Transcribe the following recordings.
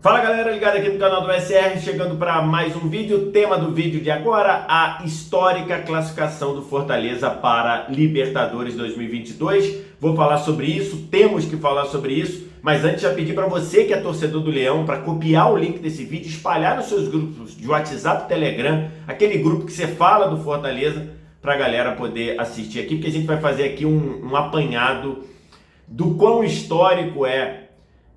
Fala galera, ligado aqui no canal do SR, chegando para mais um vídeo. Tema do vídeo de agora, a histórica classificação do Fortaleza para Libertadores 2022. Vou falar sobre isso, temos que falar sobre isso, mas antes já pedi para você que é torcedor do Leão, para copiar o link desse vídeo, espalhar nos seus grupos de WhatsApp e Telegram, aquele grupo que você fala do Fortaleza, para a galera poder assistir aqui, porque a gente vai fazer aqui um apanhado do quão histórico é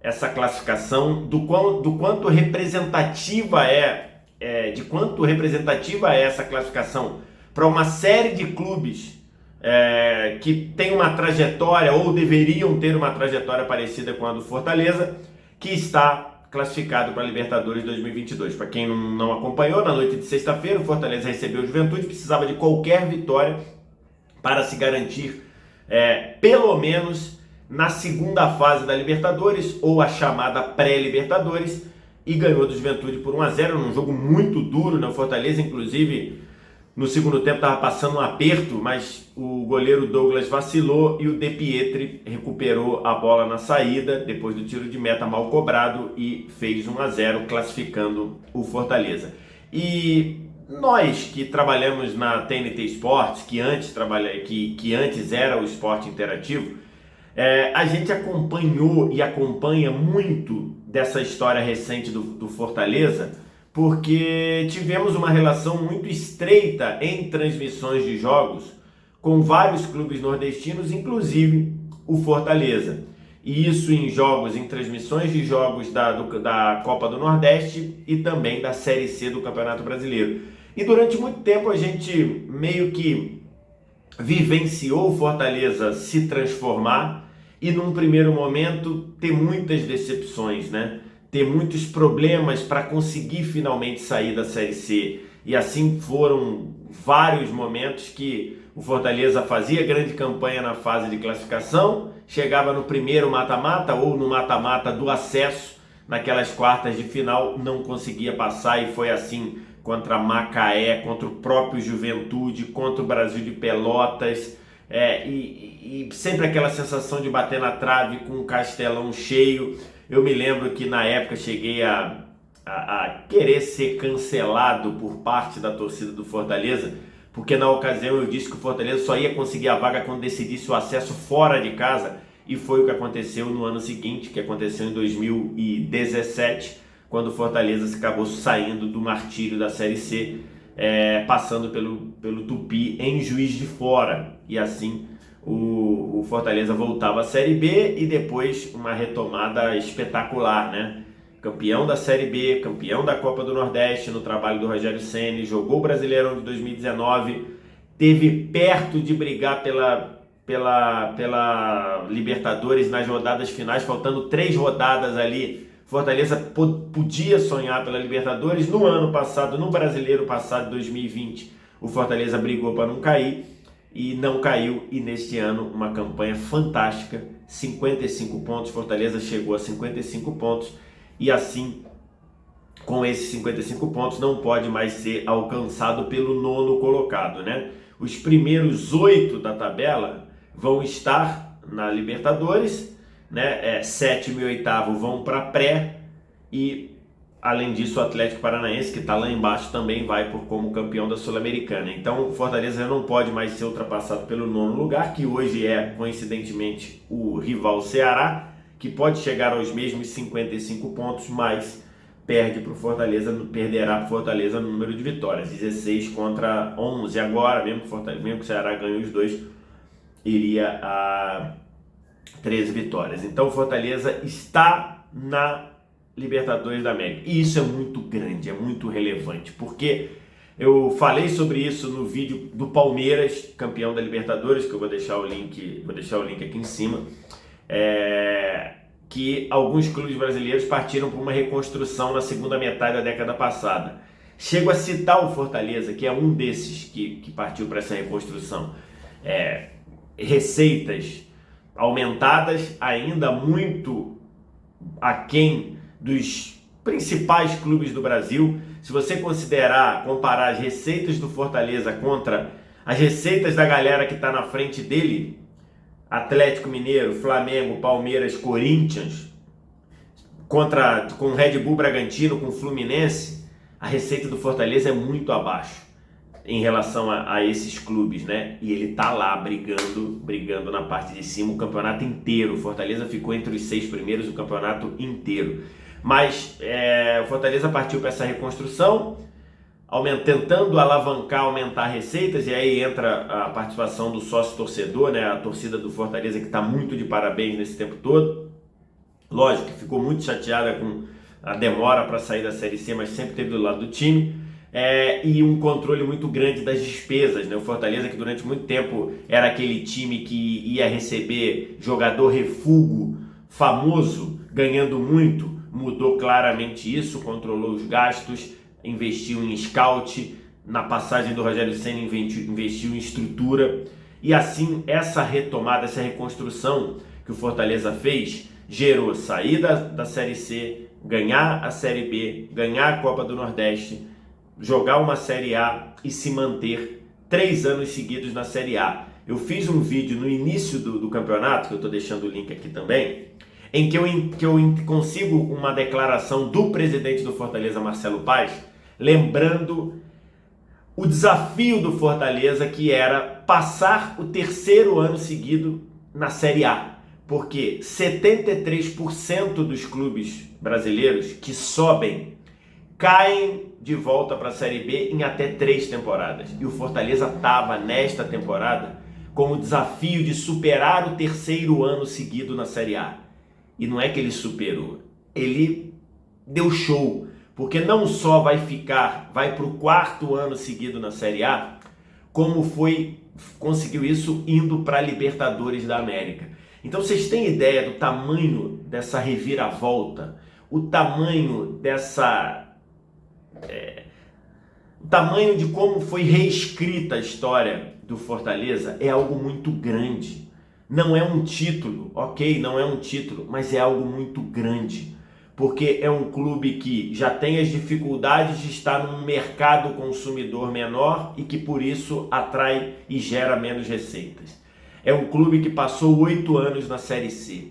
essa classificação, do quanto representativa de quanto representativa é essa classificação para uma série de clubes que tem uma trajetória ou deveriam ter uma trajetória parecida com a do Fortaleza, que está classificado para a Libertadores 2022. Para quem não acompanhou, na noite de sexta-feira o Fortaleza recebeu o Juventude, precisava de qualquer vitória para se garantir pelo menos na segunda fase da Libertadores, ou a chamada pré-Libertadores, e ganhou do Juventude por 1-0, num jogo muito duro, né? O Fortaleza, inclusive, no segundo tempo estava passando um aperto, mas o goleiro Douglas vacilou e o De Pietri recuperou a bola na saída, depois do tiro de meta mal cobrado, e fez 1-0, classificando o Fortaleza. E nós que trabalhamos na TNT Esportes, que antes era o Esporte Interativo, a gente acompanhou e acompanha muito dessa história recente do Fortaleza, porque tivemos uma relação muito estreita em transmissões de jogos com vários clubes nordestinos, inclusive o Fortaleza. E isso em transmissões de jogos da Copa do Nordeste e também da Série C do Campeonato Brasileiro. E durante muito tempo a gente meio que vivenciou o Fortaleza se transformar e num primeiro momento ter muitas decepções, né? Ter muitos problemas para conseguir finalmente sair da Série C. E assim foram vários momentos que o Fortaleza fazia grande campanha na fase de classificação, chegava no primeiro mata-mata ou no mata-mata do acesso, naquelas quartas de final não conseguia passar, e foi assim contra Macaé, contra o próprio Juventude, contra o Brasil de Pelotas, e sempre aquela sensação de bater na trave com o Castelão cheio. Eu me lembro que na época cheguei a querer ser cancelado por parte da torcida do Fortaleza, porque na ocasião eu disse que o Fortaleza só ia conseguir a vaga quando decidisse o acesso fora de casa, e foi o que aconteceu no ano seguinte, que aconteceu em 2017, quando o Fortaleza acabou saindo do martírio da Série C, passando pelo Tupi em Juiz de Fora. E assim o Fortaleza voltava à Série B e depois uma retomada espetacular, né? Campeão da Série B, campeão da Copa do Nordeste no trabalho do Rogério Ceni, jogou o Brasileirão de 2019, teve perto de brigar pela Libertadores nas rodadas finais, faltando 3 rodadas ali. Fortaleza podia sonhar pela Libertadores. No ano passado, no Brasileiro passado, 2020, o Fortaleza brigou para não cair e não caiu. E neste ano, uma campanha fantástica, 55 pontos. Fortaleza chegou a 55 pontos e assim, com esses 55 pontos, não pode mais ser alcançado pelo 9º colocado, né? Os primeiros 8 da tabela vão estar na Libertadores, né? 7º e 8º vão para pré, e além disso o Atlético Paranaense, que está lá embaixo, também vai como campeão da Sul-Americana. Então o Fortaleza não pode mais ser ultrapassado pelo 9º lugar, que hoje é coincidentemente o rival Ceará, que pode chegar aos mesmos 55 pontos, mas perderá para o Fortaleza no número de vitórias, 16 contra 11 agora, mesmo que o Ceará ganhe os dois, iria a 13 vitórias. Então o Fortaleza está na Libertadores da América. E isso é muito grande, é muito relevante, porque eu falei sobre isso no vídeo do Palmeiras, campeão da Libertadores, que eu vou deixar o link aqui em cima, que alguns clubes brasileiros partiram para uma reconstrução na segunda metade da década passada. Chego a citar o Fortaleza, que é um desses que partiu para essa reconstrução. Receitas aumentadas, ainda muito aquém dos principais clubes do Brasil. Se você comparar as receitas do Fortaleza contra as receitas da galera que está na frente dele, Atlético Mineiro, Flamengo, Palmeiras, Corinthians, com o Red Bull Bragantino, com o Fluminense, a receita do Fortaleza é muito abaixo em relação a esses clubes, né? E ele tá lá brigando na parte de cima o campeonato inteiro. O Fortaleza ficou entre os 6 primeiros o campeonato inteiro. Mas o Fortaleza partiu para essa reconstrução, tentando aumentar receitas, e aí entra a participação do sócio torcedor, né? A torcida do Fortaleza, que está muito de parabéns nesse tempo todo. Lógico que ficou muito chateada com a demora para sair da Série C, mas sempre teve do lado do time. E um controle muito grande das despesas, né? O Fortaleza, que durante muito tempo era aquele time que ia receber jogador refúgio famoso, ganhando muito, mudou claramente isso, controlou os gastos, investiu em scout, na passagem do Rogério Ceni investiu em estrutura, e assim essa retomada, essa reconstrução que o Fortaleza fez, gerou saída da Série C, ganhar a Série B, ganhar a Copa do Nordeste, jogar uma Série A e se manter 3 anos seguidos na Série A. Eu fiz um vídeo no início do campeonato, que eu estou deixando o link aqui também, em que eu consigo uma declaração do presidente do Fortaleza, Marcelo Paes, lembrando o desafio do Fortaleza, que era passar o 3º ano seguido na Série A. Porque 73% dos clubes brasileiros que sobem caem de volta para a Série B em até 3 temporadas. E o Fortaleza estava nesta temporada com o desafio de superar o 3º ano seguido na Série A. E não é que ele superou, ele deu show, porque não só vai para o 4º ano seguido na Série A, como conseguiu isso indo para a Libertadores da América. Então vocês têm ideia do tamanho dessa reviravolta, o tamanho o tamanho de como foi reescrita a história do Fortaleza? É algo muito grande. Não é um título, ok? Não é um título, mas é algo muito grande. Porque é um clube que já tem as dificuldades de estar num mercado consumidor menor e que por isso atrai e gera menos receitas. É um clube que passou 8 anos na Série C.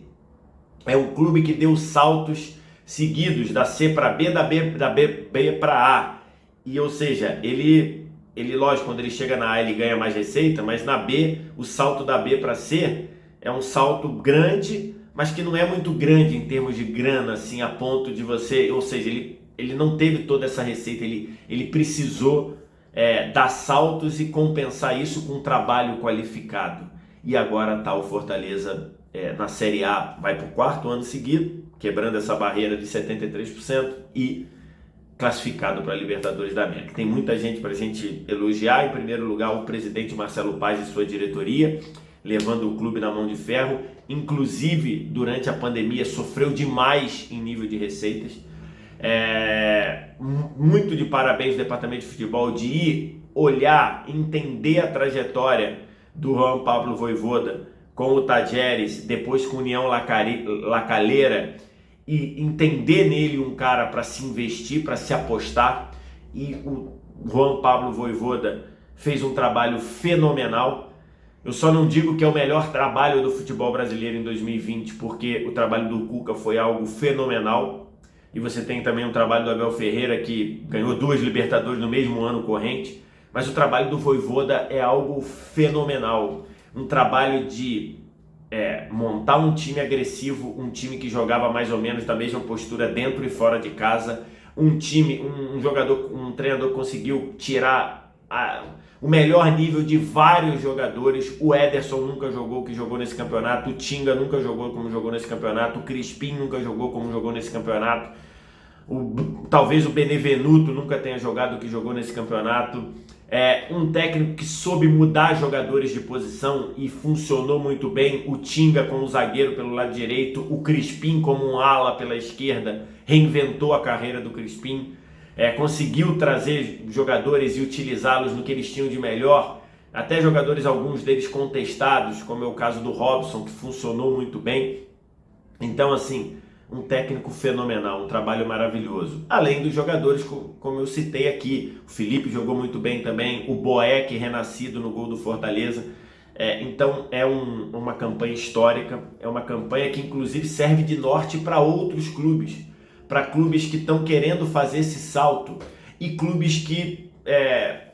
É um clube que deu saltos seguidos da C para B, da B para A. E, ou seja, ele, lógico, quando ele chega na A ele ganha mais receita, mas na B, o salto da B para C é um salto grande, mas que não é muito grande em termos de grana, assim, a ponto de você... Ou seja, ele não teve toda essa receita, ele precisou dar saltos e compensar isso com um trabalho qualificado. E agora está o Fortaleza na Série A, vai para o 4º ano seguido, quebrando essa barreira de 73% e classificado para a Libertadores da América. Tem muita gente para a gente elogiar. Em primeiro lugar, o presidente Marcelo Paes e sua diretoria, levando o clube na mão de ferro. Inclusive, durante a pandemia, sofreu demais em nível de receitas. Muito de parabéns ao departamento de futebol de ir olhar, entender a trajetória do Juan Pablo Vojvoda com o Tajeres, depois com o União La Calera, e entender nele um cara para se investir, para se apostar. E o Juan Pablo Vojvoda fez um trabalho fenomenal. Eu só não digo que é o melhor trabalho do futebol brasileiro em 2020, porque o trabalho do Cuca foi algo fenomenal. E você tem também o trabalho do Abel Ferreira, que ganhou 2 Libertadores no mesmo ano corrente. Mas o trabalho do Vojvoda é algo fenomenal. Um trabalho de montar um time agressivo, um time que jogava mais ou menos da mesma postura dentro e fora de casa. Um treinador conseguiu tirar o melhor nível de vários jogadores. O Ederson nunca jogou o que jogou nesse campeonato, o Tinga nunca jogou como jogou nesse campeonato, o Crispim nunca jogou como jogou nesse campeonato, talvez o Benevenuto nunca tenha jogado o que jogou nesse campeonato. Um técnico que soube mudar jogadores de posição e funcionou muito bem. O Tinga como zagueiro pelo lado direito, o Crispim como um ala pela esquerda, reinventou a carreira do Crispim. Conseguiu trazer jogadores e utilizá-los no que eles tinham de melhor, até jogadores, alguns deles contestados, como é o caso do Robson, que funcionou muito bem. Então, assim, um técnico fenomenal, um trabalho maravilhoso. Além dos jogadores, como eu citei aqui, o Felipe jogou muito bem também, o Boeck renascido no gol do Fortaleza. Então é uma campanha histórica, é uma campanha que inclusive serve de norte para outros clubes. para clubes que estão querendo fazer esse salto e clubes que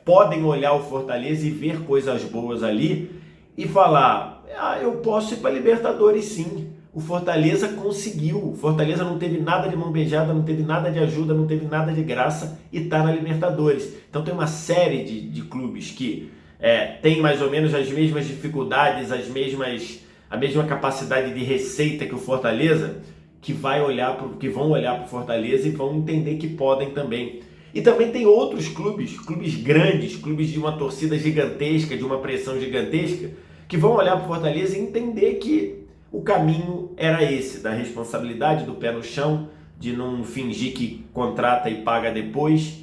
podem olhar o Fortaleza e ver coisas boas ali e falar, eu posso ir para Libertadores sim. O Fortaleza conseguiu, o Fortaleza não teve nada de mão beijada, não teve nada de ajuda, não teve nada de graça e está na Libertadores. Então tem uma série de clubes que tem mais ou menos as mesmas dificuldades, a mesma capacidade de receita que o Fortaleza, que vão olhar para o Fortaleza e vão entender que podem também. E também tem outros clubes grandes, clubes de uma torcida gigantesca, de uma pressão gigantesca, que vão olhar para o Fortaleza e entender que o caminho era esse, da responsabilidade, do pé no chão, de não fingir que contrata e paga depois.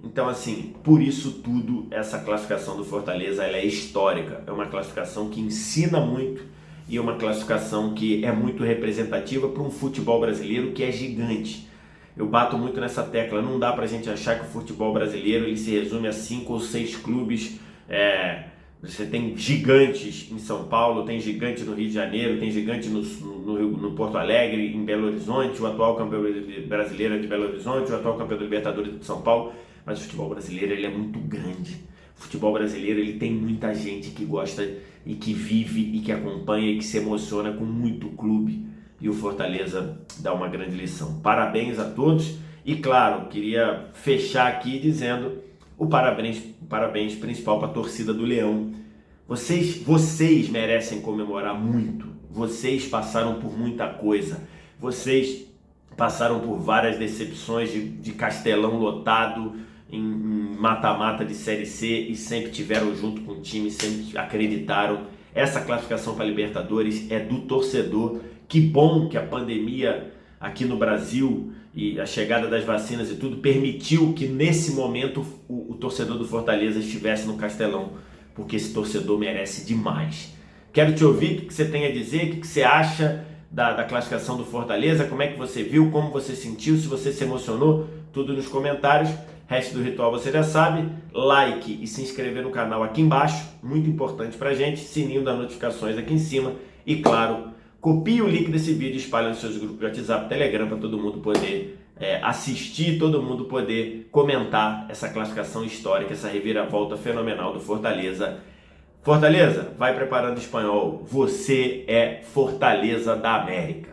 Então, assim, por isso tudo, essa classificação do Fortaleza ela é histórica. É uma classificação que ensina muito e é uma classificação que é muito representativa para um futebol brasileiro que é gigante. Eu bato muito nessa tecla, não dá pra gente achar que o futebol brasileiro ele se resume a 5 ou 6 clubes. Você tem gigantes em São Paulo, tem gigante no Rio de Janeiro, tem gigante no Porto Alegre, em Belo Horizonte, o atual campeão brasileiro é de Belo Horizonte, o atual campeão da Libertadores de São Paulo, mas o futebol brasileiro ele é muito grande. O futebol brasileiro ele tem muita gente que gosta e que vive e que acompanha e que se emociona com muito clube. E o Fortaleza dá uma grande lição. Parabéns a todos e, claro, queria fechar aqui dizendo o parabéns principal para a torcida do Leão. Vocês merecem comemorar muito. Vocês passaram por muita coisa. Vocês passaram por várias decepções de Castelão lotado, em mata-mata de Série C e sempre tiveram junto com o time, sempre acreditaram. Essa classificação para a Libertadores é do torcedor. Que bom que a pandemia aqui no Brasil e a chegada das vacinas e tudo permitiu que nesse momento o torcedor do Fortaleza estivesse no Castelão, porque esse torcedor merece demais. Quero te ouvir o que você tem a dizer, o que você acha da classificação do Fortaleza, como é que você viu, como você sentiu, se você se emocionou, tudo nos comentários. Resto do ritual você já sabe, like e se inscrever no canal aqui embaixo, muito importante pra gente, sininho das notificações aqui em cima e claro, copie o link desse vídeo e espalhe nos seus grupos de WhatsApp, Telegram, para todo mundo poder assistir, todo mundo poder comentar essa classificação histórica, essa reviravolta fenomenal do Fortaleza. Fortaleza, vai preparando o espanhol. Você é Fortaleza da América.